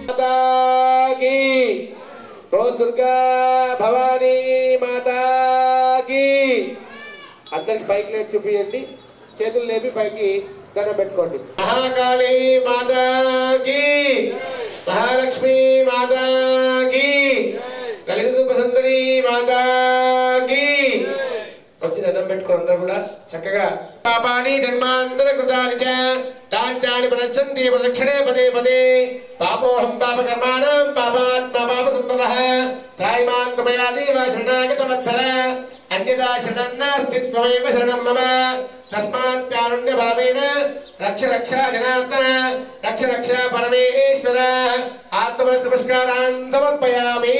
माता की, तो दुर्गा भवानी माता की। అందరికి పైకి లేపి చూపియండి, చేతులు లేపి పైకి దండం పెట్టుకోండి। महाकाली माता की, महालक्ष्मी माता की, ललित रूप सुंदरी माता की। వచ్చి దండం పెట్టుకో అందరూ కూడా చక్కగా। పాపాని జన్మాంతర కృతాని చ తాని ప్రదక్షంతి ప్రదక్షిణే పదే పదే పాపోహం పాపకర్మాణం పాపాత్మా పాపసంభవః త్రైమాన్ కృపయాదేవ శరణాగత వత్సల అన్యదా శరణం నాస్తి త్వమేవ శరణం మమ తస్మాత్ కారుణ్య భావేన రక్ష రక్ష జనార్దన రక్ష రక్ష పరమేశ్వర ఆత్మనమస్కారాన్ సమర్పయామి।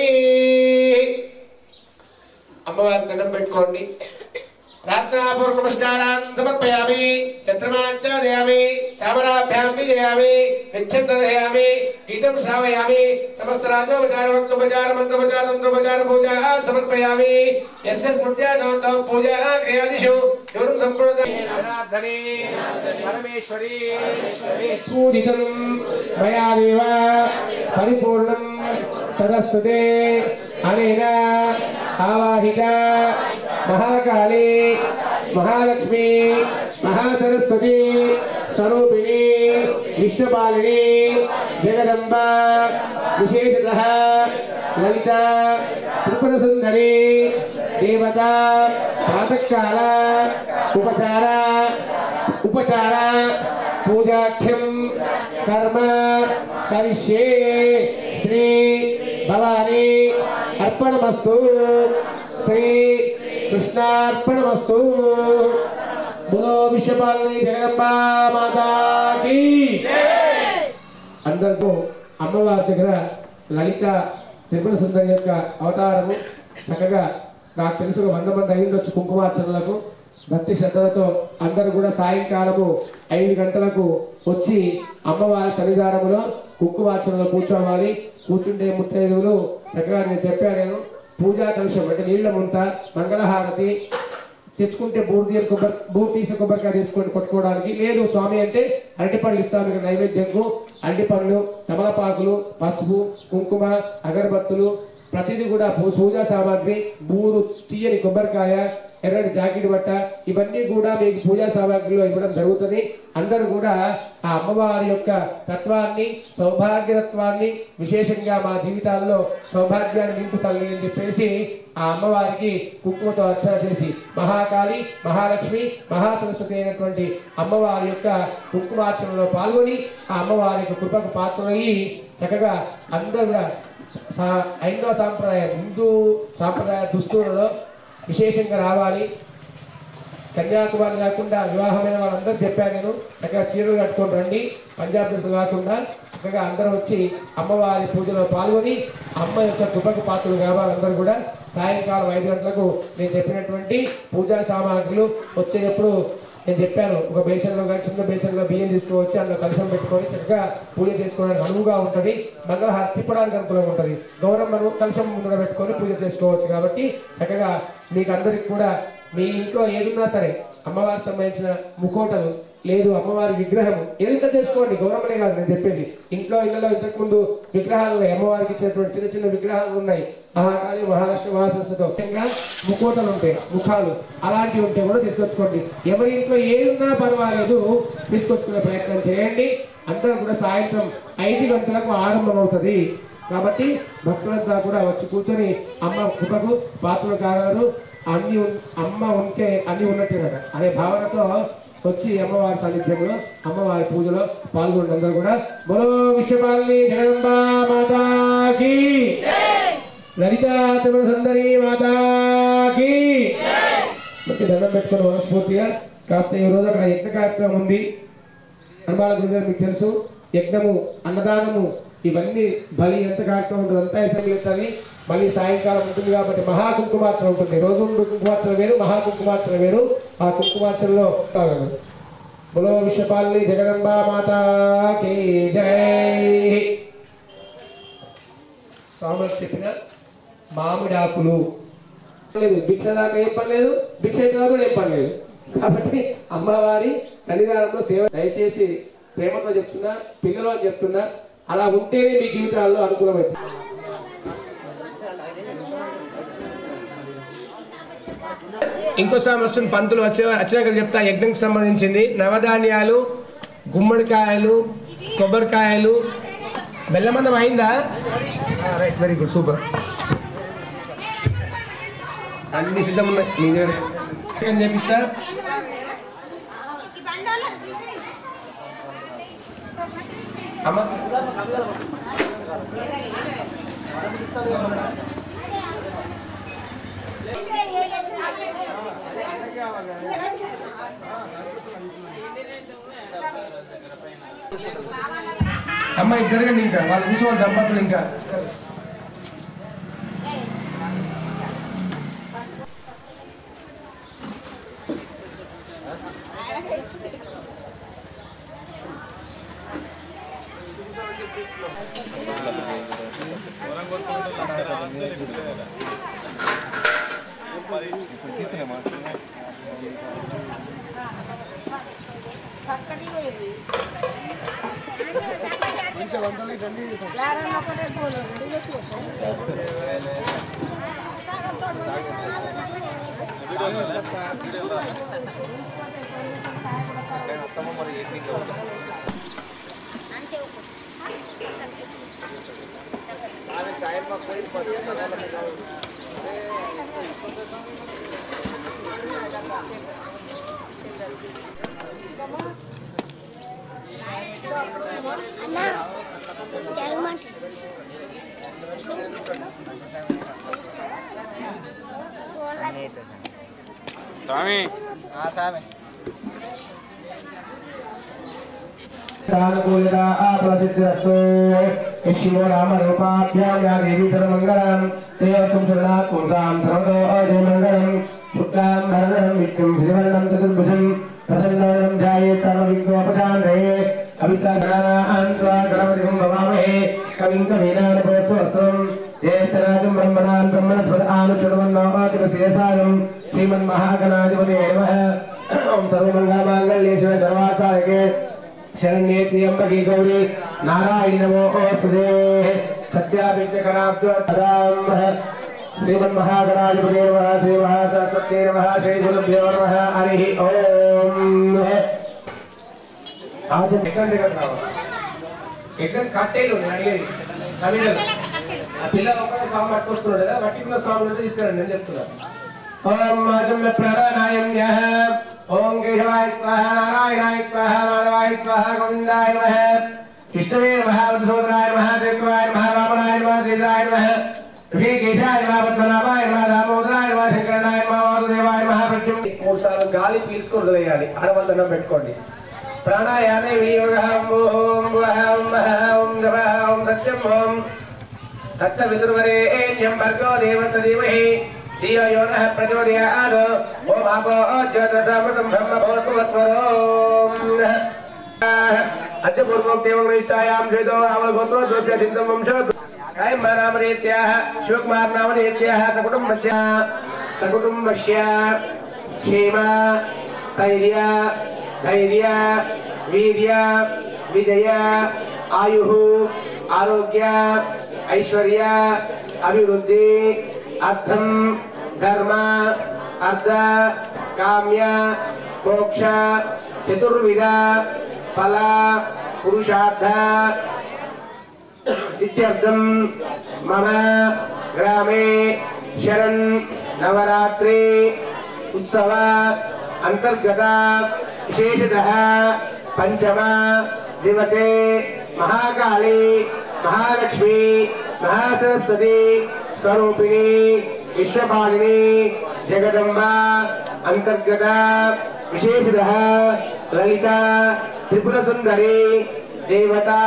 అమ్మవారి దండం పెట్టుకోండి, प्रार्थनापूर्वक नमस्कारान् समर्पयामि। चन्द्रमाचार्यामि, चामराभ्यां विजयामि, नित्यं दर्शयामि, गीतं श्रावयामि। समस्त राजोपचार वक्तोपचार मंत्रोपचार तंत्रोपचार पूजा समर्पयामि। यस्य स्मृत्या समन्तो पूजा क्रियादिषु योनं संपूर्ण जनार्दने परमेश्वरी पूजितं मया देव परिपूर्णं तदस्तुते अनेन आवाहिता महाकाली महालक्ष्मी महासरस्वती स्वरूपिणी विश्वपालिनी जगदम्बा विशेषतः ललिता त्रिपुरसुंदरी देवता प्रातःकाल उपचार पूजाख्यं कर्म करिष्ये। श्री भवानी अर्पणमस्तु, श्री कृष्णार्पणमस्तु। बोलो विश्वपालिनी जगदंबा माता की। అందరితో అమ్మవారి దగ్గర లలిత త్రిపుర సుందరి యొక్క అవతారము చక్కగా నాకు తెలుసు 100 మంది అయ్యుండొచ్చు కుంకుమార్చనలకు భక్తి శ్రద్ధలతో అందరూ కూడా సాయంకాలము 5 గంటలకు వచ్చి అమ్మవారి సన్నిధానములో కుంకుమార్చనలో కూర్చోవాలి। కూర్చుంటే ముత్తైదువులు చక్కగా నేను చెప్పాను పూజా కలుషం అంటే నీళ్ల ముంత మంగళహారతి తెచ్చుకుంటే బూరు తీసిన కొబ్బరికాయ తీసుకొని కొట్టుకోవడానికి లేదు స్వామి అంటే అరటిపళ్ళు ఇస్తాను ఇక్కడ నైవేద్యంకు। అరటిపళ్ళు తమలపాకులు పసుపు కుంకుమ అగరబత్తులు ప్రతిదీ కూడా పూజా సామాగ్రి బూరు తీయని కొబ్బరికాయ ఎర్రటి జాకెట్ బట్ట ఇవన్నీ కూడా మీకు పూజా సామాగ్రిలో ఇవ్వడం జరుగుతుంది। అందరూ కూడా ఆ అమ్మవారి యొక్క తత్వాన్ని సౌభాగ్యతత్వాన్ని విశేషంగా మా జీవితాల్లో సౌభాగ్యాన్ని నింపుతల్లి అని చెప్పేసి ఆ అమ్మవారికి కుంకుమతో అర్చన చేసి మహాకాళి మహాలక్ష్మి మహాసరస్వతి అయినటువంటి అమ్మవారి యొక్క కుంకుమార్చనలో పాల్గొని ఆ అమ్మవారి యొక్క కృపకు పాత్రలయ్యి చక్కగా అందరూ కూడా హైందవ సాంప్రదాయం హిందూ సాంప్రదాయ దుస్తులలో విశేషంగా రావాలి। కన్యాకుమారి కాకుండా వివాహమైన వాళ్ళందరూ చెప్పాను నేను చక్కగా చీరలు కట్టుకొని రండి, పంజాబ్ డ్రెస్సులు కాకుండా చక్కగా అందరూ వచ్చి అమ్మవారి పూజలో పాల్గొని అమ్మ యొక్క కృపకు పాత్రలు కావాలందరూ కూడా సాయంకాలం 5 గంటలకు నేను చెప్పినటువంటి పూజా సామాగ్రులు వచ్చేటప్పుడు నేను చెప్పాను. ఒక బేసన్లో చిన్న బేసన్లో బియ్యం తీసుకువచ్చి అందులో కలశం పెట్టుకొని చక్కగా పూజ చేసుకోవడానికి అనువుగా ఉంటుంది. మంగళహారతి తిప్పడానికి అనుకూలంగా ఉంటుంది. గౌరమ్మను కలశం ముందుగా పెట్టుకొని పూజ చేసుకోవచ్చు. కాబట్టి చక్కగా మీకు అందరికి కూడా మీ ఇంట్లో ఏదున్నా సరే అమ్మవారికి సంబంధించిన ముఖోటలు లేదు అమ్మవారి విగ్రహం ఏదైనా చేసుకోండి. గౌరవమే కాదు నేను చెప్పేది. ఇంట్లో ఇళ్లలో ఇంతకుముందు విగ్రహాలు ఉన్నాయి. అమ్మవారికి ఇచ్చినటువంటి చిన్న చిన్న విగ్రహాలు ఉన్నాయి. మహాకాళి మహాలక్ష్మి మహాసరస్వతి ముఖ్యంగా ముఖోటలు ఉంటాయి, ముఖాలు అలాంటివి ఉంటే కూడా తీసుకొచ్చుకోండి. ఎవరి ఇంట్లో ఏదున్నా పర్వాలేదు తీసుకొచ్చుకునే ప్రయత్నం చేయండి. అందరూ కూడా సాయంత్రం 5 గంటలకు ఆరంభం అవుతుంది. కాబట్టి భక్తులంతా కూడా వచ్చి కూర్చొని అమ్మ కృపకు పాత్రలు కాగలరు. అన్ని అమ్మ ఉంటే అన్ని ఉన్నట్టేనట అనే భావనతో వచ్చి అమ్మవారి సాన్నిధ్యంలో అమ్మవారి పూజలో పాల్గొంటే అందరూ కూడా బలో విశ్వపాలిని జగదంబా మాతాకి లలితా త్రిపుర సుందరి మాతాకి మంచి దండం పెట్టుకుని మనస్ఫూర్తిగా కాస్త ఈ రోజు అక్కడ యజ్ఞ కార్యక్రమం ఉంది. హనుమాన్ గురుగారు మీకు తెలుసు. యజ్ఞము, అన్నదానము ఇవన్నీ బలి ఎంత కార్యక్రమం ఉంటుంది అంతా ఎసండి. మళ్ళీ సాయంకాలం ఉంటుంది కాబట్టి మహాకుంకుమార్చన ఉంటుంది. రోజు కుంకుమార్చన వేరు, మహాకుంకుమార్చన వేరు. ఆ కుంకుమార్చనలో బలో విశ్వపాలిని జగదంబా మాతాకి జై. స్వాములకు చెప్పిన మామిడాకులు లేదు, భిక్ష దాకా ఏం పని లేదు, భిక్ష అయితే కూడా ఏం పని లేదు. కాబట్టి అమ్మవారి సన్నిధానంలో సేవ దయచేసి ప్రేమతో చెప్తున్నా, పిల్లలు అని చెప్తున్నా, అలా ఉంటేనే మీ జీవితాల్లో అనుకూలమైంది. ఇంకోసారి వస్తున్న పంతులు వచ్చినాక చెప్తా. యజ్ఞంకి సంబంధించింది నవధాన్యాలు, గుమ్మడికాయలు, కొబ్బరికాయలు, బెల్లమన్నం అయిందా? Right, very good, super. అన్ని సిద్ధం ఉన్నాయి. చేపిస్తా. అమ్మా అమ్మాయి జరగండి. ఇంకా వాళ్ళు కూర్చోవాలి దంపతులు. ఇంకా शिवो राम रूपाभ्यां या देवी सर्वमंगलम तेयसुं शरणात् पुंसां सर्वतो अजयमंगलम शुक्लां भरधरं विष्णुं भुजवर्णं चतुर्भुजं प्रसन्नं ध्यायेत् सर्वविघ्नोपशान्तये अभिष्टगणान् त्वा गणपतिं भवामहे कविं कवीनानपयस्वस्त्रं ज्येष्ठराजं ब्रह्मणान् ब्रह्मणस्पद आनुचुर्वन्नोतिमशेषानं श्रीमन्महागणाधिपतये नमः। ओं सर्वमङ्गलमाङ्गल्ये शिवे सर्वार्थसाधके शरण्ये त्र्यंबके गौरी नारायणी नमोस्तुते। सत्याभिषेकराब्ददां श्रीमन्महागणाधिपतये नमः। श्री महासरस्वत्यै नमः। श्री गुरुभ्यो नमः। हरिः ओम्। आज एकदम కట్టేలు అడిగేది కవిడలు ఆ పిల్లలు ఒక్కడే స్వామి పట్టుకొస్తున్నాడు కదా, పర్టికులర్ స్వామి నుంచి తీసుకురండి నేను చెప్తున్నాను. ఓం మాజమ్య ప్రాణాయామ్యః ఓం కేశవాయ స్వాహ నారాయణాయ స్వాహ మాధవాయ స్వాహ గోవిందాయ నమః విష్ణవే నమః వసుదేవాయ నమః దేవాయ నమః వామనాయ నమః శ్రీరాయ నమః శ్రీకేశాయ నమః పద్మనాభాయ నమః దామోదరాయ నమః శంకరాయ నమః వాసుదేవాయ నమః ప్రత్యం 3 సార్లు గాలి పీల్చుకొని వదిలేయాలి. ఆడవందనం పెట్టుకోండి. ప్రాణాయామే వినియోగం ఓం ఓం ఓం సత్యం ఓం तच्च विदुर्वरेण्यं भर्गो देवस्य धीमहि धियो यो नः प्रचोदयात् ओम आपो ज्योतिषामृतं ब्रह्म भवतु वस्वरो अद्य पूर्वोक्तेवङ्गैष्ठायां श्वेतो रावणगोत्रो दोष्य सिद्धं वंशो कायम्बरामनेत्याः शिवकुमारनामनेत्याः सकुटुम्बस्य क्षेम स्थैर्य धैर्य वीर्य विजय आयुः आरोग्य ऐश्वर्य अभिवृद्धि अर्थं धर्म अर्थ काम्य मोक्ष चतुर्विध फल पुरुषार्थ इत्यर्थं मम ग्रामे शरन् नवरात्रि उत्सव अंतर्गत विशेषतः पंचम दिवसे महाकाली महालक्ष्मी महासरस्वती स्वरूपिणी विश्वपालिनी जगदम्बा अंतर्गत विशेषतः ललिता त्रिपुरसुंदरी देवता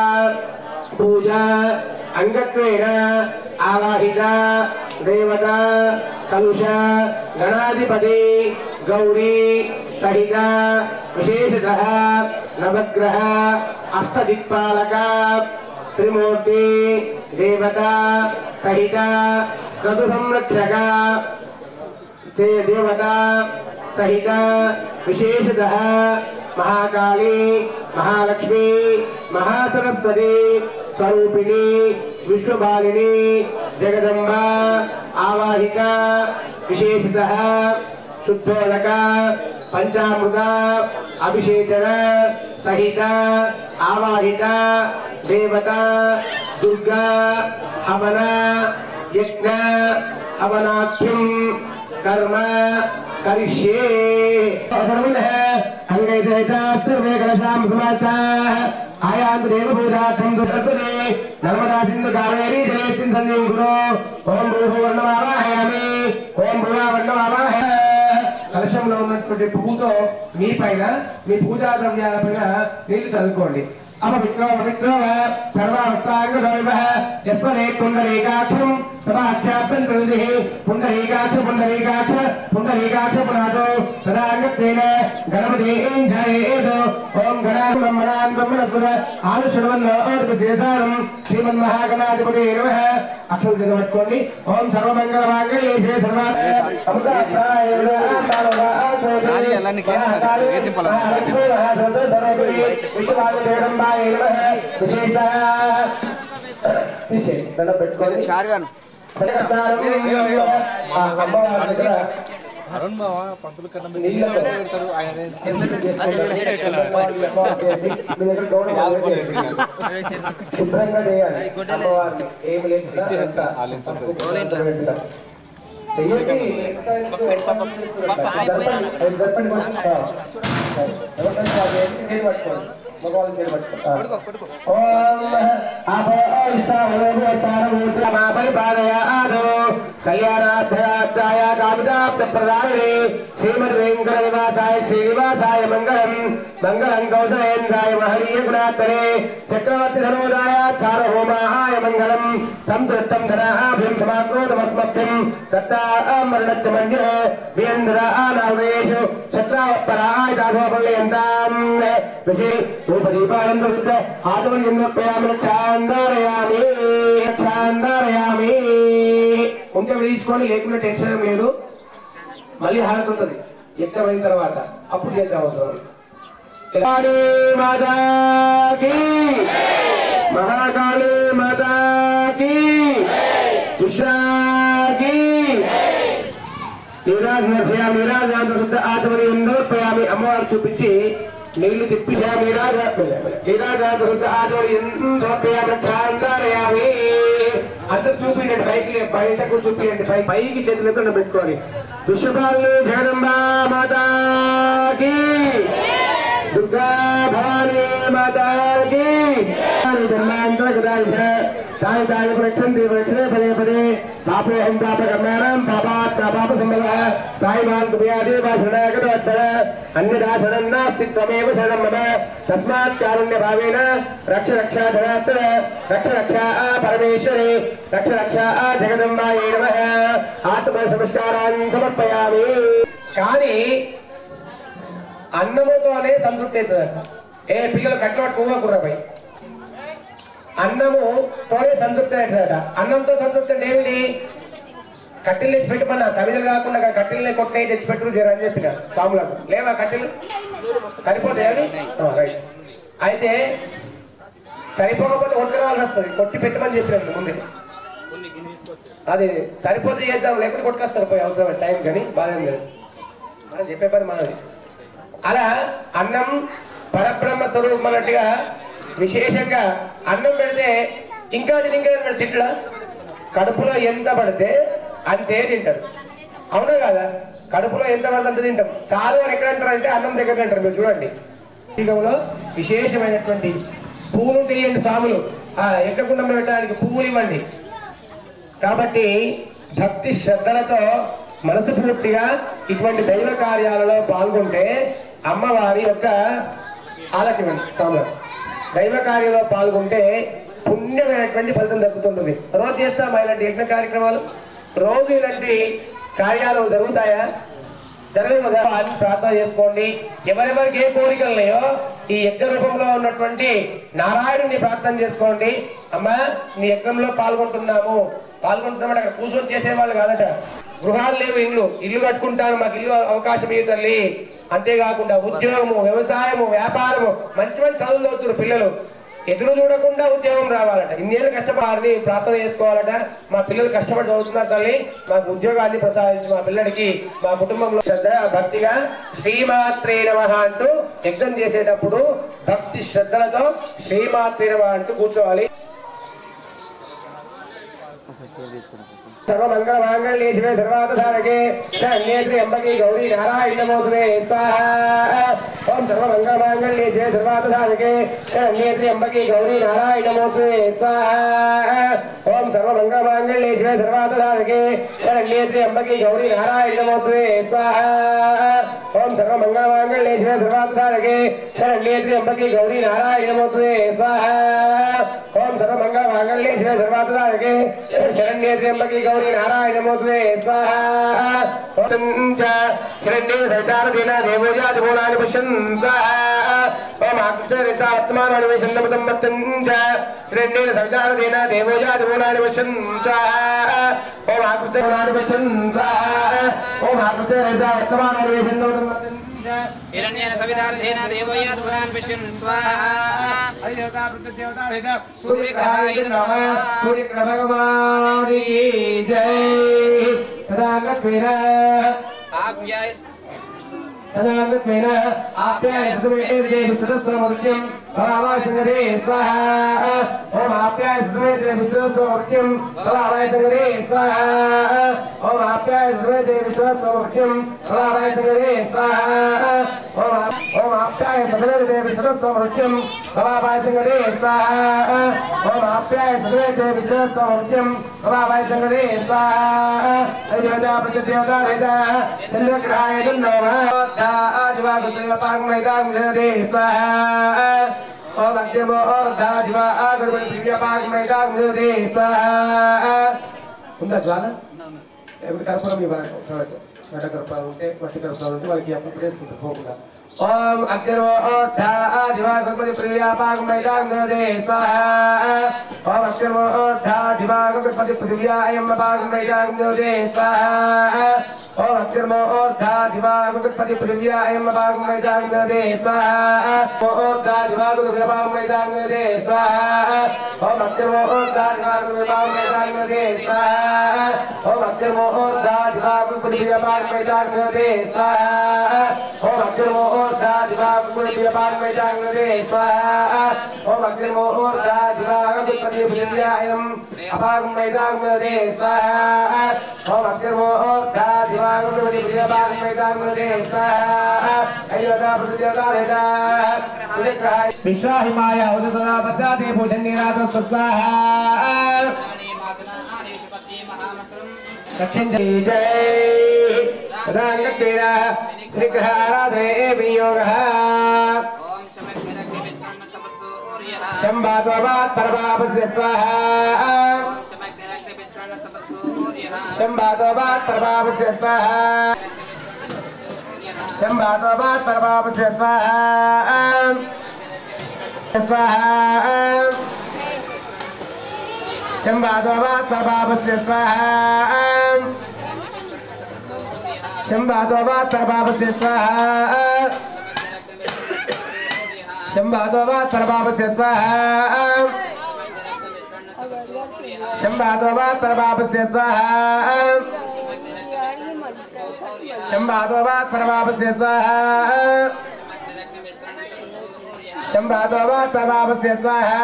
पूजा अंगत्वेन आवाहिता देवता कलुष गणाधिपति गौरी सहित विशेषतः नवग्रह अष्टदिक्पालक त्रिमूर्ति देवता सहित क्रतु संरक्षक से देवता सहित विशेषतः महाकाली महालक्ष्मी महासरस्वती स्वरूपिणी विश्वपालिनी जगदम्बा आवाहिका विशेषतः शुद्धोदक पंचामृत अभिषेचन सहित आवाहिता देवता दुर्गा हवन यज्ञ हवनाख्यम कर्म करिष्ये सर्वे कलशां समाचाः आयान्तु देवभूतार्थं दुर्दर्शने नर्मदा सिन्धु कावेरी जलेस्मिन् सन्निधिं कुरु ओम भूर्भुवस्सुवर्णमावाहयामि ओम भुवस्सुवर्णमावाहयामि కలశంలో ఉన్నటువంటి పువ్వుతో మీ పైన మీ పూజా ద్రవ్యాల పైన నీళ్లు చల్లుకోండి अपवित्रो पवित्रो सर्वावस्थांगदैवः यस्मरे पुण्डरीकाक्षं समाख्याप्यन्तर्दिः पुण्डरीकाक्ष पुण्डरीकाक्ष पुण्डरीकाक्ष पुनातो सदांगत्वेन गणपतिं ध्यायेत् ओम गणाब्रह्मणां ब्रह्मणस्पद आनुशर्वन्नो अर्धदेशानं श्रीमन्महागणाधिपते नमः अक्षर जगवत्कोनि ओम सर्वमंगलमांगल्ये शिवे सर्वार्थ अमृताय नाली अल्लाह ने क्या ये पला అరుణ్ బావ పంతులు కన్నా పెడతారు ఆయన శుభ్రంగా చేయాలి అమ్మవారిని ఏమి లేకుండా कल्याणाध्याय कामिताप्रदायिने श्रीमद्वेंकटनिवासाय श्रीनिवासाय मंगलम मंगलम कौशलेन्द्राय महनीयगुणात्तरे चक्रवर्ती धनोदाय सार्वभौमाय मंगलम संतृष्टं धनाभिं समाक्रोतमस्मभ्यं दत्तामरणच्च मंजरे वीरेन्द्रानावेषु शत्रावत्तराय दासोपल्लयन्तां विशेषोपदीपानं दुष्ट आत्मनिर्मप्यामि चान्दारयामि चान्दारयामि ఉంటే తీసుకోండి లేకుండా టెన్షన్ ఏం లేదు మళ్ళీ హారతి ఉంటుంది ఎక్కమైన తర్వాత అప్పుడు చేద్దాం అవసరం మహాకాళీ మాతాకి విశ్రాకి నీరాజాంత ఆత్మని ఎందోపయామి అమ్మవారు చూపించి నీళ్లు తిప్పియామి నీరాజాంత ఆత్మని ఎందోపయామి చాందారయామి అందరూ చూపించండి పైకి బయటకు చూపించండి పైకి చేతులతో పెట్టుకోవాలి విశ్వపాలిని జగదంబా మాతాకి దుర్గా భవానీ మాతాకి ధర్మాంతర గదాయ తాయి తాయి ప్రక్షంతి ప్రక్షణ పదే పదే पापोहं पापकर्माणां पापात् पापसंभवः साईमान् कुर्यादेव शरणागतवत्सल अन्यथा शरणं नास्ति त्वमेव शरणं मम तस्मात् कारुण्यभावेन रक्ष रक्षाधनात् रक्ष रक्षा परमेश्वरे रक्ष रक्षा जगदम्बायै नमः आत्मनमस्कारान् समर्पयामि కానీ అన్నముతోనే సంతృప్తి అవుతుందట ఏ పిల్లలు కట్టినట్టు పువ్వకుర్రపై అన్నముతోనే సంతృప్తి అవుతుందట అన్నంతో సంతృప్తి అంటే ఏమిటి కట్టెలు తెచ్చి పెట్టమన్నా కవితలు కాకుండా కట్టెల్ని కొట్టే తెచ్చిపెట్టు అని చెప్పిన స్వాములకు లేవా కట్టెలు సరిపోతాయి రైట్ అయితే సరిపోకపోతే కొట్టుకోవాల్సి వస్తుంది కొట్టి పెట్టమని చెప్పినాను ముందే అది సరిపోతే చేద్దాం లేకపోతే కొట్టుకొస్తారు పోయి అవసరం టైం కానీ బాధ లేదు మనం చెప్పే పని మనది అలా అన్నం పరబ్రహ్మ స్వరూపం అన్నట్టుగా విశేషంగా అన్నం పెడితే ఇంకా తింటడా కడుపులో ఎంత పడితే అంతే తింటారు అవునా కదా కడుపులో ఎంత పడితే అంత తింటాం చాలు అని ఎక్కడ అంటారంటే అన్నం దగ్గర అంటారు మీరు చూడండి తీగంలో విశేషమైనటువంటి పువ్వులు తీయండి సాములు ఎక్కకుండా పెట్టడానికి పువ్వులు ఇవ్వండి కాబట్టి భక్తి శ్రద్ధలతో మనసు పూర్తిగా ఇటువంటి దైవ కార్యాలలో పాల్గొంటే అమ్మవారి యొక్క ఆలస్యం దైవ కార్యంలో పాల్గొంటే పుణ్యమైనటువంటి ఫలితం దక్కుతుంటుంది రోజు చేస్తామా ఇలాంటి యజ్ఞ కార్యక్రమాలు రోజు ఇలాంటి కార్యాలు జరుగుతాయా జరగదు కదా అని ప్రార్థన చేసుకోండి ఎవరెవరికి ఏ కోరికలు ఉన్నాయో ఈ యజ్ఞ రూపంలో ఉన్నటువంటి నారాయణుని ప్రార్థన చేసుకోండి అమ్మా నీ యజ్ఞంలో పాల్గొంటున్నామంటే అక్కడ కూర్చొని చేసేవాళ్ళు కాదట గృహాలు లేవు ఇల్లు కట్టుకుంటాను మాకు ఇల్లు అవకాశం ఇవి తల్లి అంతేకాకుండా ఉద్యోగము వ్యవసాయము వ్యాపారము మంచి మంచి చదువులు అవుతున్నారు పిల్లలు ఎదురు చూడకుండా ఉద్యోగం రావాలట ఇన్నేళ్ళు కష్టపడి ప్రార్థన చేసుకోవాలట మా పిల్లలు కష్టపడి చదువుతున్నారు తల్లి మాకు ఉద్యోగాన్ని ప్రసాదించి మా పిల్లడికి మా కుటుంబంలో శ్రద్ధ భక్తిగా శ్రీమాత్రే నమః అంటూ యజ్ఞం చేసేటప్పుడు భక్తి శ్రద్ధలతో శ్రీమాత్రే నమః అంటూ కూర్చోవాలి सर्वमंगल मांगल्ये शिवे सर्वार्थसाधके शरण्ये त्र्यंबके गौरी नारायणी नमोस्तुते स्वाहा ओम सर्वमंगल मांगल्ये शिवे सर्वार्थसाधके शरण्ये त्र्यंबके गौरी नारायणी नमोस्तुते स्वाहा ओम सर्वमंगल मांगल्ये शिवे सर्वार्थसाधके शरण्ये त्र्यंबके गौरी नारायणी नमोस्तुते स्वाहा ओम सर्वमंगल मांगल्ये शिवे सर्वार्थसाधके शरण्ये त्र्यंबके गौरी नारायणी नमोस्तुते स्वाहा ओम सर्वमंगल मांगल्ये शिवे सर्वार्थसाधके शरण्ये त्र्यंबके गौरी नारायण नमोस्तुते स्वाहा हिरण्ये सवितारतेन देवो याति मूलानि पश्यन् स्वाहा ओम आकृष्टरेसा वर्तमानानि वैशन्नमतं वर्तन् च हिरण्येन सवितारतेन देवो याति मूलानि पश्यन् स्वाहा ओम आकृष्टरेसानि पश्यन् स्वाहा ओम आकृष्टरेसा वर्तमानानि वैशन्नमतं वर्तन् हिरण्येन सवितारतेन देवो याति मूलानि पश्यन् स्वाहा देवता प्रत्यदेवता हेत सूर्यग्रहाय नमः सूर्यग्रह भगवान जय तदागत्वेन आप्याय सुमेते विसदस्वमर्त्यं भवाय संगरे स्वाहा ओम आप्याय सुमेते विसदस्वमर्त्यं भवाय संगरे स्वाहा ओम आप्याय सुमेते विसदस्वमर्त्यं भवाय संगरे स्वाहा ओम आप्याय सुमेते विसदस्वमर्त्यं भवाय संगरे स्वाहा ओम आप्याय सुमेते विसदस्वमर्त्यं भवाय संगरे स्वाहा देवता प्रत्यदेवता हेत चन्द्रग्रहाय नमः आदिवा गुरुदेव पागमैदाम जने स्वाहा ओम अग्निमो दादिवा गुरुदेव पागमैदाम जने स्वाहा ఉందా జ్వాల ఎప్పుడు కర్పూరం ఇవ్వాలి చెడ్డ కర్పూరం ఉంటే మట్టి కర్పూరం ఉంటే వాళ్ళకి అప్పుడు చేసుకుంటారు పోకుండా ओम अग्निर्वो दिवा गणपति प्रिया पागमैदाम जने स्वाहा ओम अग्निर्वो दिवा गणपति प्रिया अयम पागमैदाम जने स्वाहा ओम अग्निर्वो दिवा गणपति प्रिया अयम पागमैदाम जने स्वाहा ओम दिवा गणपति पागमैदाम जने स्वाहा ओम अग्निर्वो दिवा गणपति पागमैदाम जने स्वाहा ओम अग्निर्वो दिवा गणपति प्रिया पागमैदाम जने स्वाहा ओम अग्निर्वो दिवा गणपति पागमैदाम जने स्वाहा ओम अग्निर्वो दिवा गणपति प्रिया अयम पागमैदाम जने स्वाहा ओम अग्निर्वो दिवा गणपति प्रिया पागमैदाम जने स्वाहा अयोध्या प्रत्यदेवता हेत विश्वाहिमाय उदसना पद्धाते भूषण्यनाथ स्वाहा రక్షించండి జై రాంగతేరా శ్రీగ్రహారాధనే వినియోగః ఓం శమగ్నిరగ్ని విష్ణున్న సూర్యః శంభాద్వాత్ పరమాపస్య స్వాహా ఓం శమగ్నిరగ్ని విష్ణున్న సూర్యః శంభాద్వాత్ పరమాపస్య స్వాహా శంభాద్వాత్ పరమాపస్య స్వాహా స్వాహా శంభాద్వాత్ పరమాపస్య స్వాహా శంభాద్వాత్ పరమాపస్య స్వాహా శంభాద్వాత్ పరమాపస్య స్వాహా శంభాద్వాత్ పరమాపస్య స్వాహా శంభాద్వాత్ పరమాపస్య స్వాహా శంభాద్వాత్ పరమాపస్య స్వాహా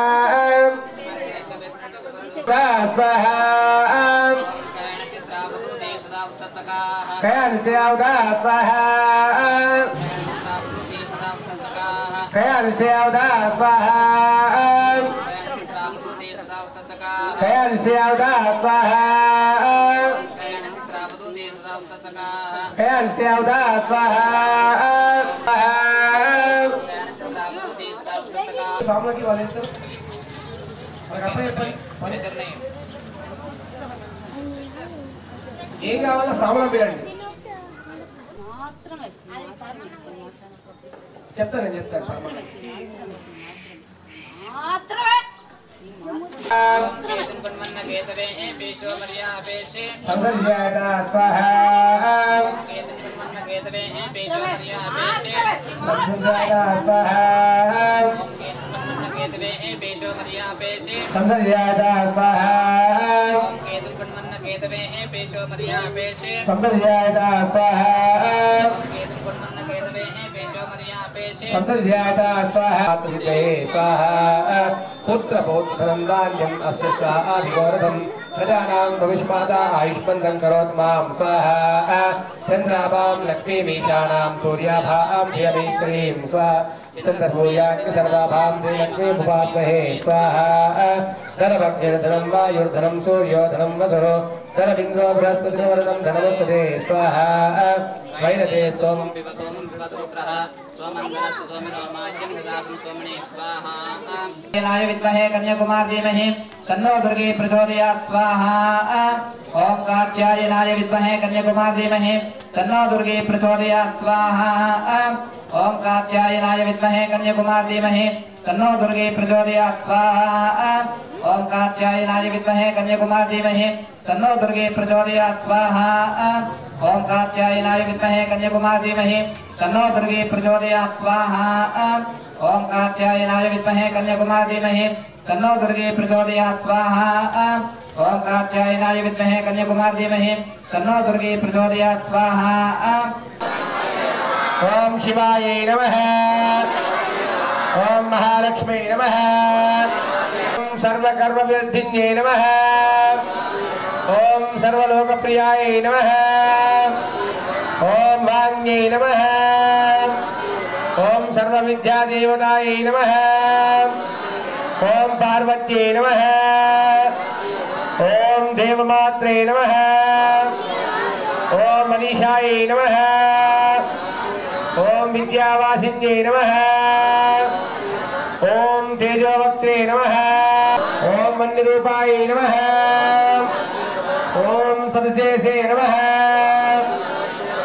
స్వాహా కయానిశ్చయావదా స్వాహా కయానిశ్చయావదా స్వాహా కయానిశ్చయావదా స్వాహా కయానిశ్చయావదా స్వాహా స్వాములకి వాళ్ళు వేస్తారు మనకు అప్ప చెప్పండి ఏం కావాలో స్వాములం పిలండి చెప్తాను నేను చెప్తాను పుత్ర పౌత్రం ధాన్యం అస్య స్వాధిగోరథం ప్రజానాం భవిష్మాదా ఆయుష్మంతం కరోత్ మాం స్వాహా చంద్రాభాం లక్ష్మీమీశానాం సూర్యాభాం ధియమీశ్వరీం స్వాహా చంద్రభూయాగ్ని సర్వాభాం లక్ష్మీ భువాస్మహే స్వాహా ధనభగ్నిర్ధనం వాయుర్ధనం సూర్యోధనం వసురో ధనమింద్రో బృహస్పతిర్వరుణం ధనమస్తతే స్వాహా వైరతే సోమం नाय विद्महे कन्याकुमार धीमहि तन्नो दुर्गे प्रचोदयात् स्वाहा ओम कात्यायनाय विद्महे कन्याकुमार धीमहि तन्नो दुर्गे प्रचोदयात् स्वाहा ओम कात्यायनाय विद्महे कन्याकुमार धीमहि तन्नो दुर्गे प्रचोदयात् स्वाहा ओम कात्यायनाय विद्महे कन्याकुमार धीमहि तन्नो दुर्गे प्रचोदयात् स्वाहा ओम कात्यायनाय विद्महे कन्याकुमार धीमहि तन्नो दुर्गे प्रचोदयात् स्वाहा ओम कात्यायनाय विद्महे कन्याकुमार धीमहि तन्नो दुर्गे प्रचोदयात् स्वाहा ओम कात्यायनाय विद्महे कन्याकुमार धीमहि तन्नो दुर्गे प्रचोदयात् स्वाहा ओम शिवाय नमः ओम महालक्ष्मी नमः ओम सर्वकर्मवृद्धिन्ये नमः ओम सर्वलोकप्रियाय नमः ओम वाङ्ये नमः ओम सर्वविद्यादेवताय नमः ओम पार्वत्यै नमः ओम देवमात्रे नमः ओम मनीषाय नमः ओम विद्यावासिन्ये नमः ओम तेजोवक्त्रे नमः ओम मन्निरूपाय नमः ओम सदशेषे नमः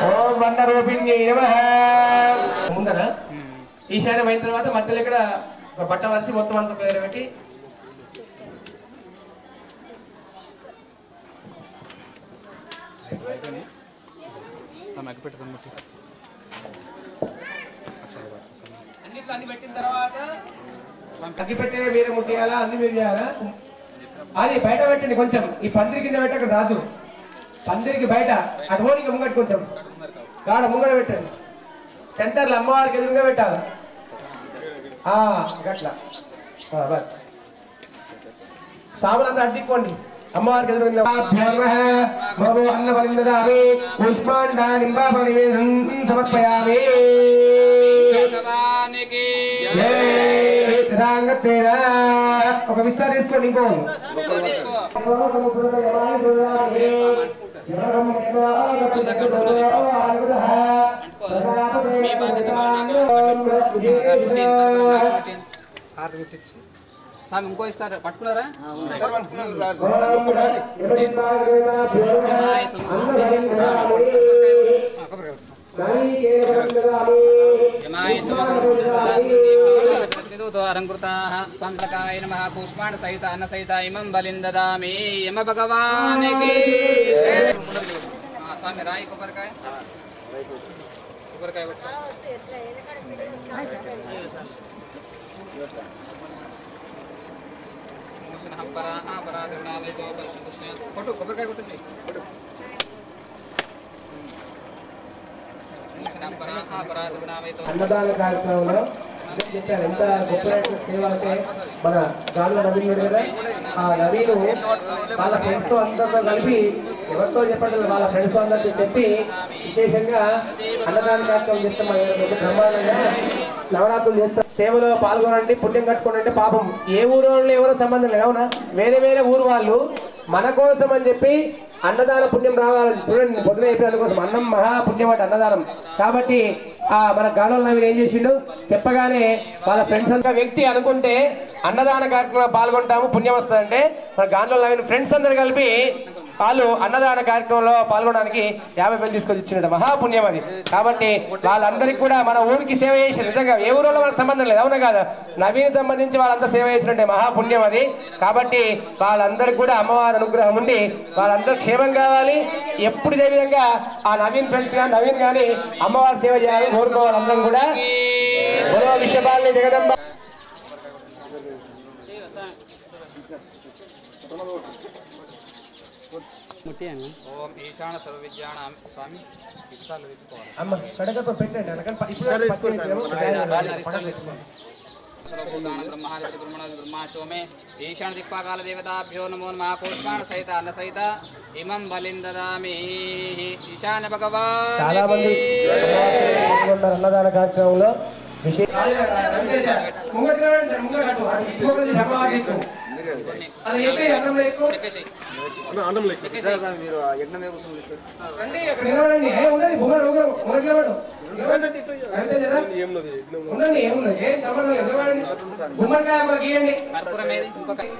ओम वर्णरूपिण्यै नमः ముందర ఈశాన్యం అయిన తర్వాత మధ్యలో ఇక్కడ ఒక బట్ట వలిసి మొత్తం అంతా పేరు పెట్టి అన్నిట్లో అన్ని పెట్టిన తర్వాత అగ్గి పెట్టే మీరు ముట్టియాలా అన్ని మీరు చేయాలా అది బయట పెట్టండి కొంచెం ఈ పందిరి కింద పెట్టి అక్కడ రాజు పందిరికి బయట అటు ఓడికి ముంగట్టు కొంచెం గాడ ముంగడ పెట్టండి సెంటర్లో అమ్మవారికి ఎదురుగా పెట్టాలి గట్లా బస్ సాములంతా అడ్డుకోండి అమ్మవారికి ఎదురుగా అన్నవలిందామి పుష్పాండానింబాపనివేదం సమర్పయామి ఒక విస్తార తీసుకోండి ఇంకో స్వామి ఇంకో ఇస్తారు పట్టుకున్నారా స్వంతకాయ నమః కూష్మాండ సహిత అన్న సహిత ఇమం బలిం దదామి యమ భగవానికి స్వామి రాయి కొబ్బరికాయ కొబ్బరికాయ కొట్టు కొబ్బరికాయ కొట్టింది అన్నదాన కార్యక్రమంలో చెప్పారు ఎంత గొప్ప సేవ అంటే మన గాల్లో నవీన్ కదా ఆ నవీను వాళ్ళ ఫ్రెండ్స్ తో అందరితో కలిపి ఎవరితో చెప్పండి వాళ్ళ ఫ్రెండ్స్ అందరితో చెప్పి విశేషంగా అన్నదాన కార్యక్రమం చేస్తాం బ్రహ్మాండంగా నవరాత్రులు చేస్తాం సేవలో పాల్గొనండి పుణ్యం కట్టుకోనండి పాపం ఏ ఊరు ఎవరో సంబంధం లేదు అవునా వేరే వేరే ఊరు వాళ్ళు మన కోసం అని చెప్పి అన్నదాన పుణ్యం రావాలని చూడండి పొద్దున అయిపోయిన కోసం అన్నం మహాపుణ్యం అంటే అన్నదానం కాబట్టి మన గాలో నవీన్ ఏం చేసిండు చెప్పగానే వాళ్ళ ఫ్రెండ్స్ అంతా వ్యక్తి అనుకుంటే అన్నదాన కార్యక్రమంలో పాల్గొంటాము పుణ్యం వస్తుందంటే మన గాలో నవీన్ ఫ్రెండ్స్ అందరు కలిపి వాళ్ళు అన్నదాన కార్యక్రమంలో పాల్గొనడానికి 50,000 తీసుకొచ్చి ఇచ్చినట్టు మహాపుణ్యం అది కాబట్టి వాళ్ళందరికీ కూడా మన ఊరికి సేవ చేసి నిజంగా ఏ ఊరిలో మనకు సంబంధం లేదు అవునా కాదు నవీన్ సంబంధించి వాళ్ళంతా సేవ చేసినట్టే మహాపుణ్యం అది కాబట్టి వాళ్ళందరికీ కూడా అమ్మవారి అనుగ్రహం ఉండి వాళ్ళందరూ క్షేమం కావాలి ఎప్పుడు ఇదే విధంగా ఆ నవీన్ ఫ్రెండ్స్ కానీ నవీన్ కానీ అమ్మవారి సేవ చేయాలని కోరుకోవాలి అందరం కూడా విషయాన్ని జగదంబ ఓం ఈశాన సర్వవిద్యానాం స్వామి ఇష్టాలు తీసుకోవాలి అమ్మ కడగతో పెట్టండి బ్రహ్మాచోమే ఈశాన దిక్పాకాల దేవతాభ్యో నమో నమః కూష్మాండ సహిత అన్న సహిత ఇమం బలిం దదామి ఈశాన భగవాన్ చాలా మంది అన్నదాన కార్యక్రమంలో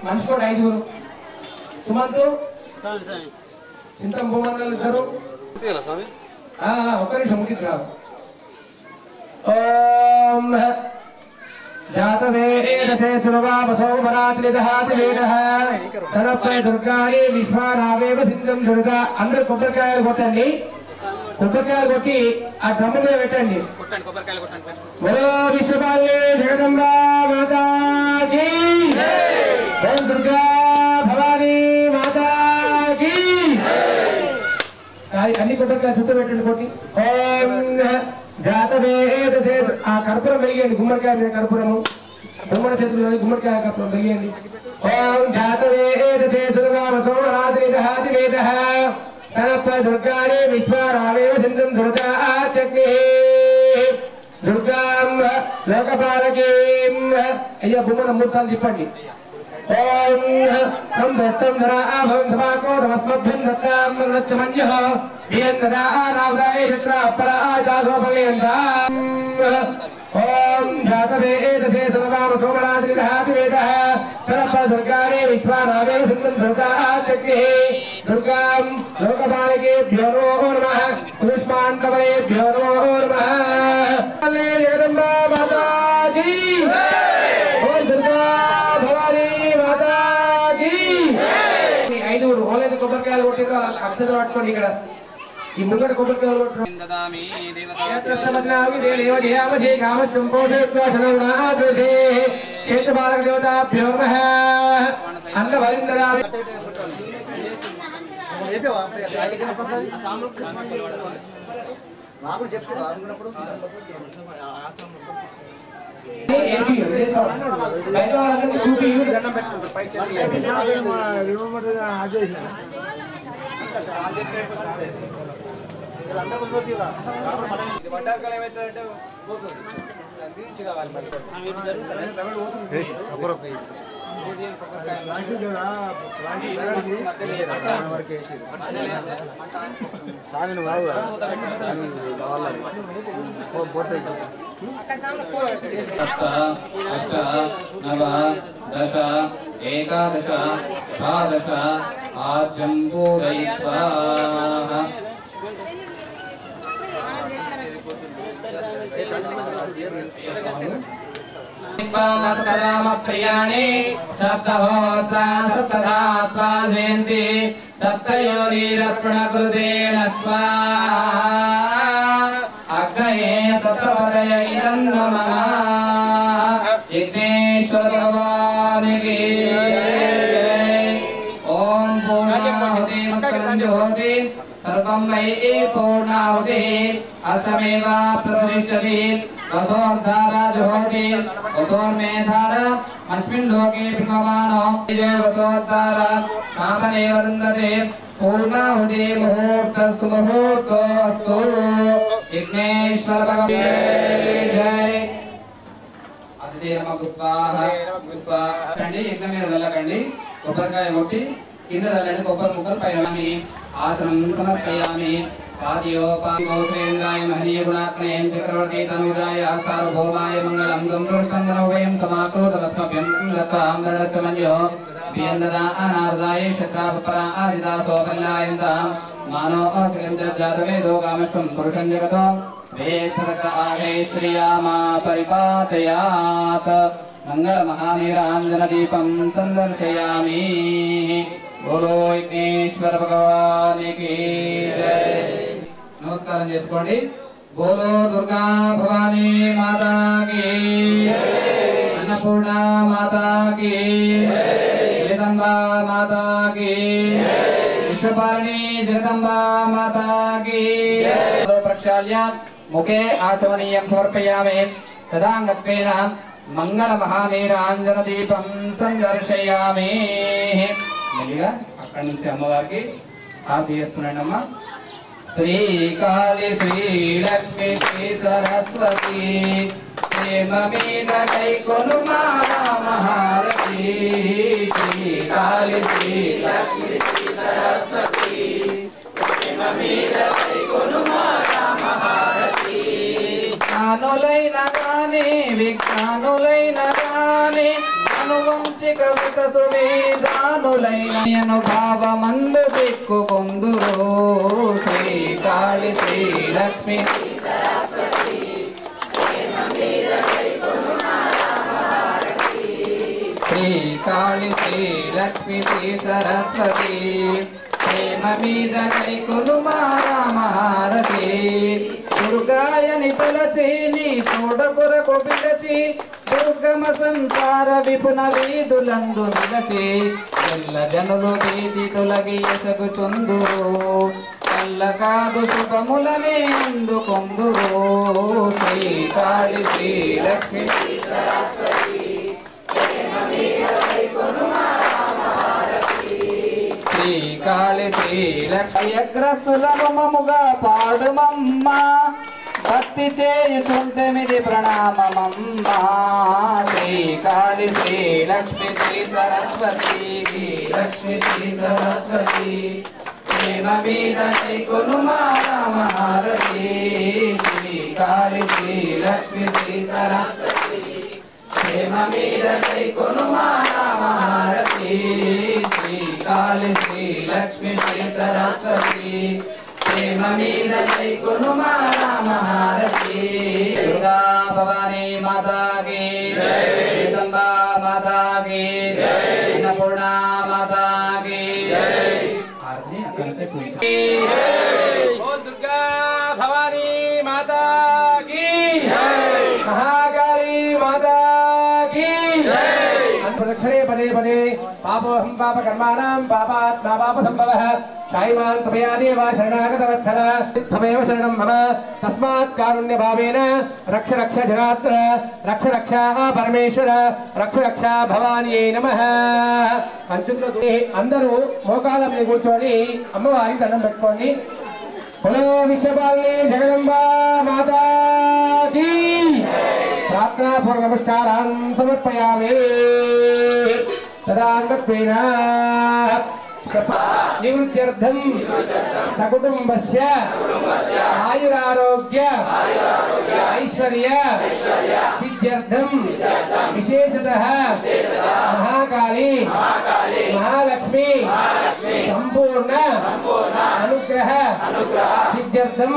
మనిషికోటి 5 సుమంతు చింతం భూమన్నలు ఇద్దరు ఒక్క నిమిషం ముగిద్దాం ఓం जातवेदसे सुरवावसौ परात्रिदहातिवेदः सरप्पै दुर्गानि विश्वारावेव सिद्धं दुर्गा అందరూ కొబ్బరికాయలు కొట్టండి కొబ్బరికాయలు కొట్టి ఆ డ్రమ్ము మీద పెట్టండి బలో విశ్వపాలే జగదంబా మాతా కీ ఓం దుర్గా భవానీ మాతా కీ అన్ని కొబ్బరికాయలు చుట్టూ పెట్టండి కొట్టి ఓం జాతవేదసే ఆ కర్పూరం వెలిగేయండి గుమ్మడికాయ మీద కర్పూరము గుమ్మడి చేతులు గుమ్మడికాయ కర్పూరం వెలిగేయండి ఓం జాతవేదసే సురవామసోమరాత్రిదహాతివేదః సరప్ప దుర్గాని విశ్వారావేవ సింధుం దుర్గా ఆచక్నే దుర్గాం లోకపాలకీం అయ్యా బొమ్మను 3 సార్లు తిప్పండి ఓం తం దత్తం ధరా భవం సమాకో నమస్మభ్యం దత్తాం నచ్చమన్యః వియందదా రావదాయ చత్ర పరాజాసోపగయంతాం ఓం జాతవేదసే సర్వామసోమరాత్రిదహాతివేదః సరప్ప దుర్గాని విశ్వారావేవ సింధుం దుర్గా ఆచక్నే దుర్గాం లోకపాలకేభ్యో నమః పుష్పాండవరేభ్యో నమః జగదంబా మాతా కీ ఓం దుర్గా భవానీ మాతా కీ 5 ఓలైతే కొబ్బరికాయలు కొట్టిన అక్షరం పట్టుకోండి ఇక్కడ ఈ ముంగట కొబ్బరికాయలు కొట్టుకోండి క్షేత్రపాలక దేవతాభ్యో నమః అన్న వరిందరా చూపి దండం పెట్టుకుంటారు వంటకాలు ఏమవుతుందంటే కావాలి సామిని బాగు सप्त अष्ट नव दश एकादश द्वादश आज्यं पूरयित्वा प्रियाणि सप्तहोत्रा सप्तधात्वा जयन्ति सप्तयोनिरर्पणकृतेन स्वाहा अग्नये सप्तपदय इदं नमः विघ्नेश्वर भगवान् की जय। ओम पूर्णाहुति ज्योति सर्वं मयि पूर्णाहुतिः असमेव प्रतिष्ठति वसोर्धारा जुहोति वसोर्मेधारा अस्मिन् लोके भ्रममानो जय वसोर्धारा पावने वन्दते पूर्णाहुति मुहूर्त सुमुहूर्तो अस्तु विघ्नेश्वर भगवान् जय। अतिथेरमगु स्वाहा स्वाहा कंडी एकदम వెళ్ళకండి కొబ్బరికాయ కొట్టి కింద దల్లండి కొబ్బరి ముక్కలు పైన ఆసనం సమర్పయామి पाद्योपागोसेन्द्राय महनीय गुणात्मयं चक्रवर्ती तनुजाय सार्वभौमाय मंगलम गंगोर्कंदनोवयं समाक्रोधमस्मभ्यं लतां दडच्चमन्यो वियन्ददा अनार्दाय शत्रापरा आदिदासोपल्लायन्तां मानो असगञ्जजातवेदो कामश्वं पुरुषं जगतो वेत्तरक आगे श्रियामा परिपातयात् मंगलमहानिराञ्जनदीपं सन्दर्शयामि। बोलो विघ्नेश्वर भगवान की जय। नमस्कारं చేసుకోండి। बोलो दुर्गा भवानी माता की जय, अन्नपूर्णा माता की जय, जगदम्बा माता की जय, विश्वपालिनी जगदम्बा माता की जय। प्रक्षाल्य मुखे आचमनीयं समर्पयामि। तदांगत्वेन मंगल महानीराञ्जनदीपं सन्दर्शयामि। మెల్లిగా అక్కడి నుంచి అమ్మవారికి హారతి చేస్తున్నాండి అమ్మ। శ్రీ కాళీ శ్రీ లక్ష్మి శ్రీ సరస్వతి ప్రేమ మీద కైకొను మహారతి। శ్రీ కాళీ శ్రీ లక్ష్మి శ్రీ సరస్వతి ప్రేమ మీద కైకొను మహారతి। జ్ఞానులైన గాని విజ్ఞానులైన గాని అనువంశిక విత సువేదానులైన అనుభావమందు దిక్కుకొందురు। శ్రీ కాళీ శ్రీ లక్ష్మి శ్రీ సరస్వతి ప్రేమ మీద కైకొను మహారతి। శ్రీ కాళీ శ్రీ లక్ష్మి శ్రీ సరస్వతి ప్రేమ మీద కైకొను మహారతి। దుర్గాయని తలచి నీ తోడ కొరకు పిలచి దుర్గమ సంసార విపున వీధులందు నిలచి ఎల్ల జనులు భీతి తొలగి ఎసగుచుందురు। కల్ల కాదు శుభములనే అందుకొందురు। శ్రీ కాళీ శ్రీ లక్ష్మి శ్రీ సరస్వతి ప్రేమ మీద కైకొను మహారతి। శ్రీ కాళీ శ్రీ లక్ష్మి అగ్రస్తులను మముగా పాడుమమ్మ భక్తి చేయుచుంటమిది ప్రణామమమ్మా। శ్రీ కాళీ శ్రీ లక్ష్మి శ్రీ సరస్వతి లక్ష్మి శ్రీ సరస్వతి ప్రేమ మీద కైకొను మహారతి। శ్రీ కాళీ శ్రీ లక్ష్మి శ్రీ సరస్వతి ప్రేమ మీద కైకొను మహారతి। శ్రీ కాళీ శ్రీ లక్ష్మి శ్రీ సరస్వతి ప్రేమ మీద కైకొను మహారతి। దుర్గా భవానీ మాతా की जय, जगदम्बा माता की जय, अन्नपूर्णा माता की जय। आरती अकड़ से पूरी बोल दुर्गा भवानी माता की जय, महाकाली माता की जय। प्रदक्षिणे पदे पदे पापोऽहं पापकर्माणां पापात्मा पापसम्भवः शायिमान् त्वया देव शरणागतवत्सल त्वमेव शरणं मम तस्मात् कारुण्यभावेन रक्ष रक्ष जगात्र रक्ष रक्ष परमेश्वर रक्ष रक्ष भवान्यै नमः। పంచుకులు అందరూ మోకాళ్ళ మీద కూర్చొని అమ్మవారికి దండం పెట్టుకోండి। बोलो विश्वपालिनी जगदम्बा माता की प्रार्थना पूर्व नमस्कारान् समर्पयामि। तदान्वत्वेन निवृत्त्यर्थं सकुटुम्बस्य आयुरारोग्य ऐश्वर्य सिद्ध्यर्थं विशेषतः महाकाली महालक्ष्मी संपूर्ण अनुग्रह सिद्ध्यर्थं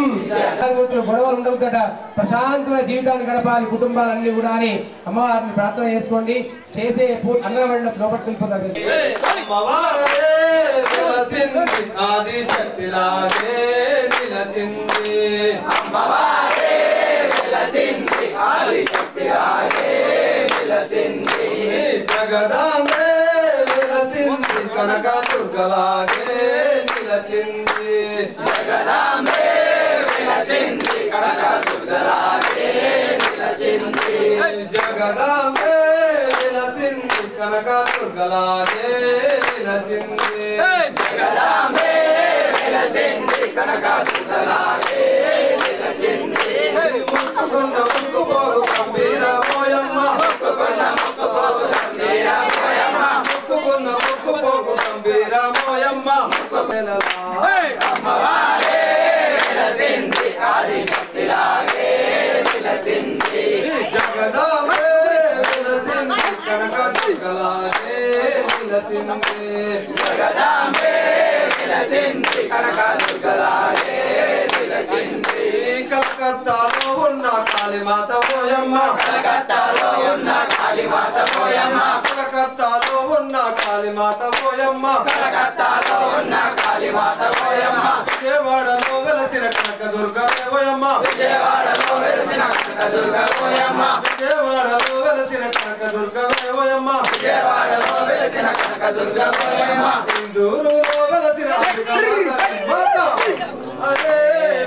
గొడవలు ఉండవుతట ప్రశాంతమైన జీవితాన్ని గడపాలి కుటుంబాలన్నీ కూడా అని అమ్మవారిని ప్రార్థన చేసుకోండి. చేసే అన్నవండ లోపలికి వెళ్ళిపోతారు. ఆదిశక్తిలాగే నిలచింది అమ్మవారే వెలసింది ఆదిశక్తిలాగే నిలచింది జగదాంబే వెలసింది కనకదుర్గలాగే నిలచింది జగదాంబే వెలసింది కనకదుర్గలాగే నిలచింది జగదాంబే వెలసింది కనకదుర్గలాగే నిలచింది జగదాంబే వెలసింది కనకదుర్గలాగే నిలచింది ముక్కుకున్న ముక్కుపోగు గంభీర పోయమ్మ ముక్కుకున్న ముక్కుపోగు గంభీర పోయమ్మ ముక్కుకున్న ముక్కుపోగు గంభీర పోయమ్మ అమ్మవారే వెలసింది ఆదిశక్తిలాగే వెలసింది జగదాంబే వెలసింది కనకదుర్గలాగే నిలచింది జగదాంబే వెలసింది కనకదుర్గలాగే నిలచింది కలకత్తాలో ఉన్న కాళీమాత పోయమ్మ కలకత్తాలో ఉన్న కాళీమాత పోయమ్మ కలకత్తాలో ఉన్న కాళీమాత పోయమ్మ కలకత్తాలో ఉన్న కాళీమాత పోయమ్మ విజయవాడలో వెలసిన కనకదుర్గ పోయమ్మ విజయవాడలో వెలసిన కనకదుర్గ పోయమ్మ విజయవాడలో వెలసిన కనకదుర్గ పోయమ్మ విజయవాడలో వెలసిన కనకదుర్గ పోయమ్మ హిందూరులో వెలసిన మాత అదే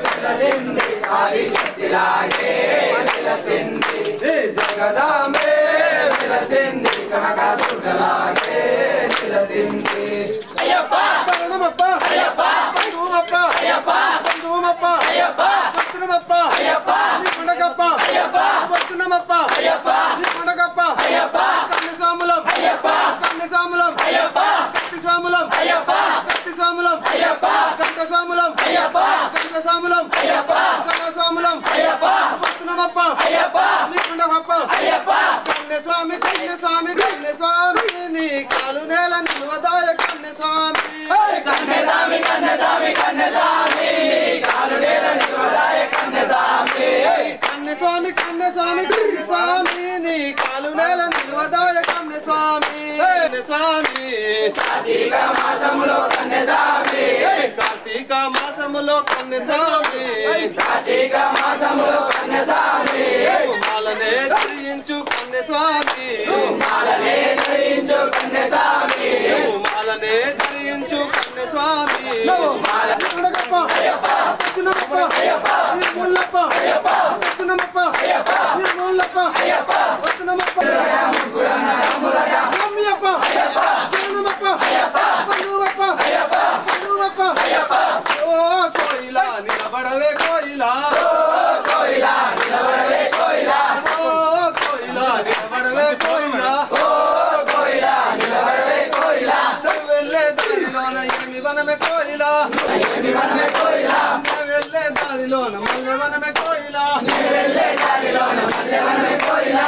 వెలసింది ఆదిశక్తిలాగే వెలసింది జగదాంబే వెలసింది కనకదుర్గలాగే వెలసింది అయ్యప్ప బంధుమప్ప అయ్యప్ప బంధుమప్ప అయ్యప్ప బంధుమప్ప అయ్యప్ప వస్తునమప్ప అయ్యప్ప నీ కొండగప్ప అయ్యప్ప వస్తునమప్ప అయ్యప్ప నీ కొండగప్ప అయ్యప్ప కన్నస్వాములం అయ్యప్ప కన్నస్వాములం అయ్యప్ప కత్తిస్వాములం అయ్యప్ప కత్తిస్వాములం అయ్యప్ప కన్నస్వాములం అయ్యప్ప కన్నస్వాములం అయ్యప్ప కన్నస్వాములం అయ్యప్ప వస్తునమప్ప అయ్యప్ప నీ కొండగప్ప అయ్యప్ప కన్నస్వామి కన్నస్వామి కన్నస్వామి నీ కాలు నేల నిలవదాయ కన్నస్వామి కన్నస్వామి కన్నస్వామి కన్నస్వామి నీ కాలు నేల నిలవదాయ కన్నస్వామి కన్నస్వామి కన్నస్వామి కన్నస్వామి నీ కాలు నేల నిలవదాయ కన్నస్వామి కన్నస్వామి కార్తీక మాసములో కన్నస్వామి కార్తీక మాసములో కన్నస్వామి కార్తీక మాసములో కన్నస్వామి మాలనే ధరించు కన్నస్వామి మాలనే ధరించు కన్నస్వామి మాలనే ధరించు కన్నస్వామి మాలగప్ప అయ్యప్ప వస్తునమప్ప అయ్యప్ప నిర్మూలప్ప అయ్యప్ప వస్తునమప్ప అయ్యప్ప నిర్మూలప్ప అయ్యప్ప వస్తునమప్ప రమ్యప్ప అయ్యప్ప శరణమప్ప అయ్యప్ప బంధుమప్ప అయ్యప్ప బంధుమప్ప అయ్యప్ప ఓ కోయిలా నిలబడవే కోయిలా ఓ కోయిలా నిలబడవే కోయిలా ఓ కోయిలా నిలబడవే కోయిలా ఓ కోయిలా నిలబడవే కోయిలా వెళ్ళే దారిలోన ఏమి వనమే కోయిలా ఏమి వనమే కోయిలా వెళ్ళే దారిలోన మల్లె వనమే కోయిలా వెళ్ళే దారిలోన మల్లె వనమే కోయిలా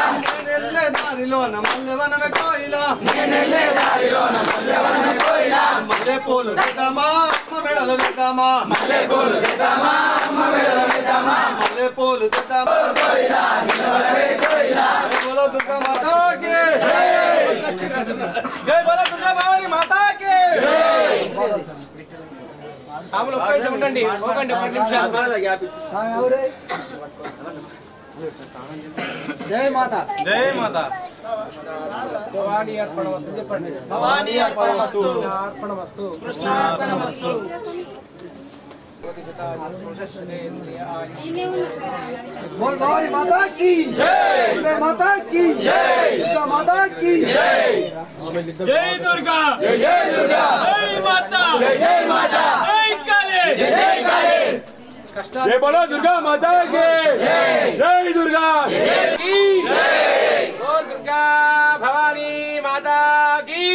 వెళ్ళే దారిలోన మల్లె వనమే కోయిలా వెళ్ళే దారిలోన మల్లె వనమే కోయిలా మల్లె పూలు తెద్దామా అమ్మ మెడలు వేద్దామా మల్లె పూలు తెద్దామా అమ్మ మెడలు వేద్దామా మల్లె పూలు తెద్దామా కోయిలా నిలబడవే కోయిలా బోలో దుర్గా మాతాకి జై బోలో దుర్గా భవాని మాతాకి సాములు ఒక్క నిమిషం ఉండండి పోకండి 10 నిమిషాలు జై మాత జై మాత భవానీ అర్పణ వస్తు చెప్పండి భవానీ అర్పణ వస్తు అర్పణ వస్తు కృష్ణ అర్పణ వస్తు बोल भवानी माता की जय माता की जय दुर्गा माता की जय जय दुर्गा जय दुर्गा जय माता जय माता जय काली जय काली जय बोलो दुर्गा माता की जय दुर्गा की जय बोल दुर्गा भवानी माता की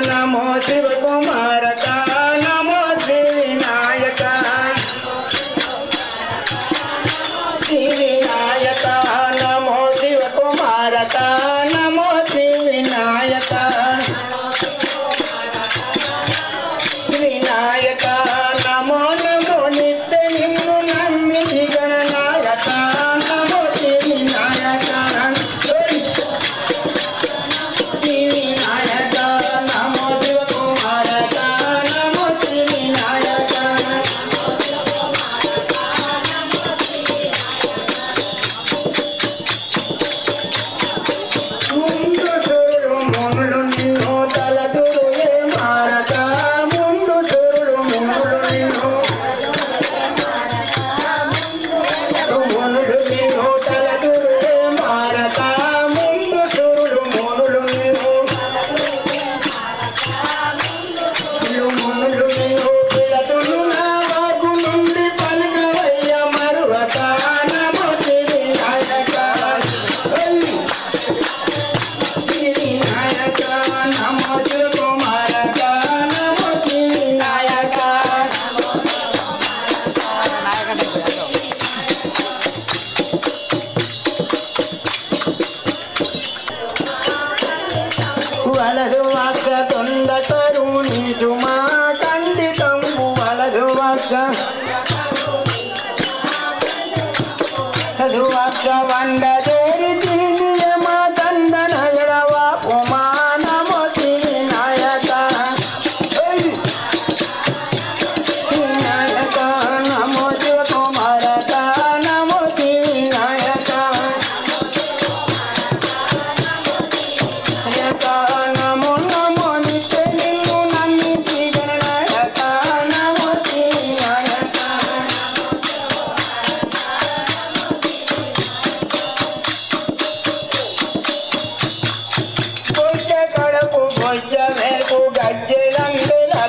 नमो शिव कुमार का नमो श्री विनायक नमो शिव कुमार का नमो श्री विनायक विनायक नमो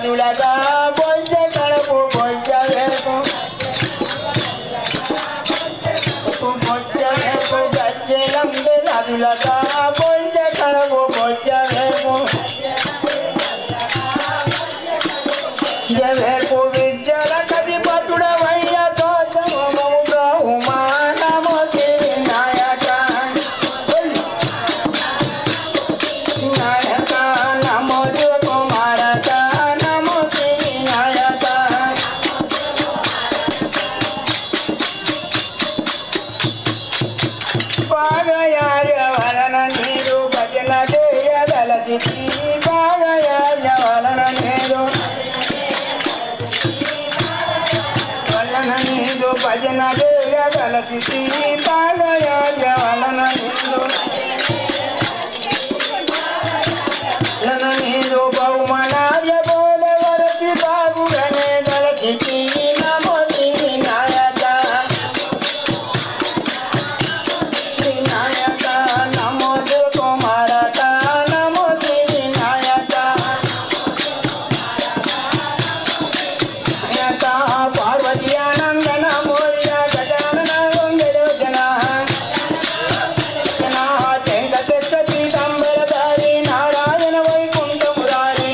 నదులగా బొజ్జ కడుపు బొజ్జ వేపు బొజ్జ వేపు గజ్జెలందు నదులగా బొజ్జ కడుపు బొజ్జ వేపు జవేపు విద్యల కధిపతుడవయ్య తోచమౌగా ఉమా నమో వినాయక వినాయక నమో కుమారక నమో వినాయక బాగయార్య వలన నీరు భజన చేయగలది బాగయార్య వలన నీరు నీదు భజన చేయగలది బాగయార్య వలన నీదు బహుమనార్య బోధవరతి బాగుగనే గలది నమో వినాయక వినాయక నమో కుమారక నమో వినాయక పార్వతీ ఆనందన మోర్య గజానన గంగలోచన పీతాంబరధారి నారాయణ వైకుంఠ మురారి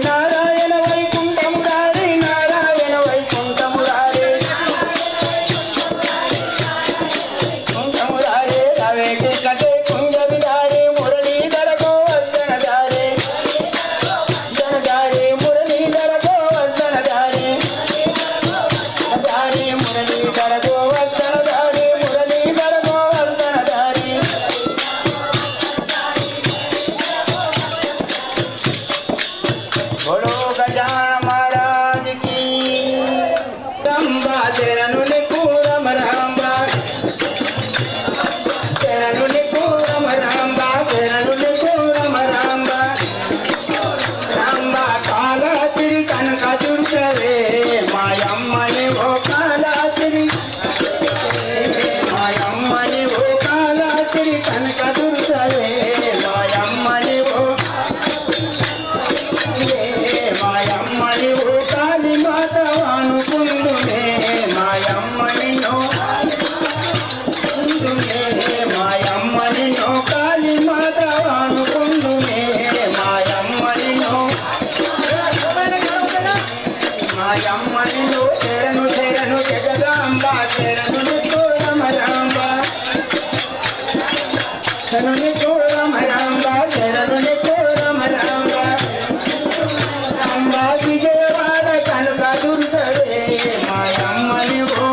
నారాయణ వైకుంఠ మురారి నారాయణ వైకుంఠ మురారి మురారి రవే కృష్ణతే కుంజ విదారి మురళీధర గోవర్ధనధారి జనధారి మురళీధర గోవర్ధనధారి ధారి మురళీధర గోవర్ధనధారి మురళీధర గోవర్ధనధారి బోలో గజానన మహారాజ్ की రంభా తెరను నికూరమ రాంబా తెరను నికూరమ రాంబా తెరను నికూరమ రాంబా రాంబా కాలాతిరి కనక దుర్గవే మాయమ్మని ఓ కాలాతిరి మాయమ్మని ఓ కాలాతిరి కనక దుర్గవే మాయమ్మని ఓ మాయమ్మని ఓ కాళీ మాత అనుకుందునే మాయమ్మని నో మాయమ్మని నో కాళీ మాత అనుకుందునే మాయమ్మని నో మాయమ్మని నో తెరను తెరను జగదాంబ తెరను నికోరమ రాంబ తెరను నికోరమ రాంబ తెరను నికోరమ రాంబ రాంబ విజయవాడ కనక దుర్గవే మాయమ్మని ఓ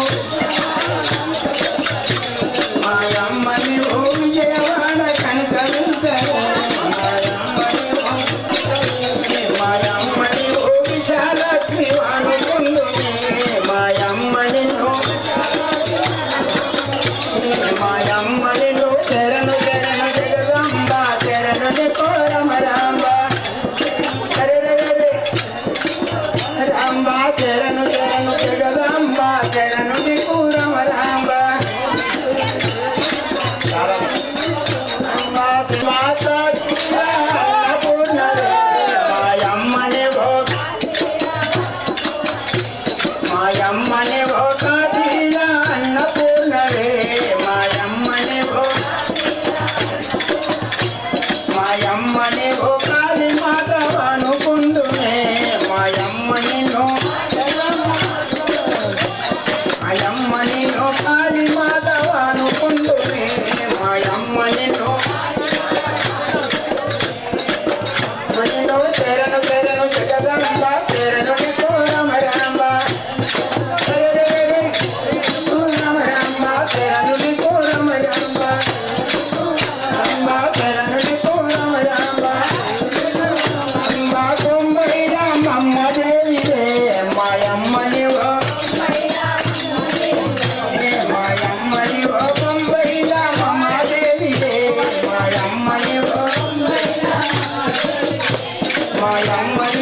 మాయమ్మని ఓ విజయవాడ కనక దుర్గవే మాయమ్మని ఓ విశాలక్ష్మి వాణుకుందునే మాయమ్మని నో మాయమ్మని నో తెరను తెరను జగదంబ తెరను నికోరమ రాంబ రాంబ తెరను తెరను జగదంబ తెరను నికూరమ రాంబ మాయమ్మని ఓ మాయమ్మని ఓ కాళీయ అన్నపూర్ణవే మాయమ్మని ఓ మాయమ్మని ఓ కాళీ మాత అనుకుందునే మాయమ్మని నో మాయమ్మని నో కాళీ మాత అనుకుందునే మాయమ్మని నో మనిలో తెరను తెరను జగదంబ తెరను నికోరమ రాంబ రామ రాంబ తెరను నికోరమ రాంబ రాంబ తెరను నికోరమ రాంబ రాంబ కొంబై రామమ్మ దేవి రే మాయమ్మని ఓ మాయమ్మని ఓ కొంబై రామమ్మ దేవి రే మాయమ్మని ఓ మాయమ్మని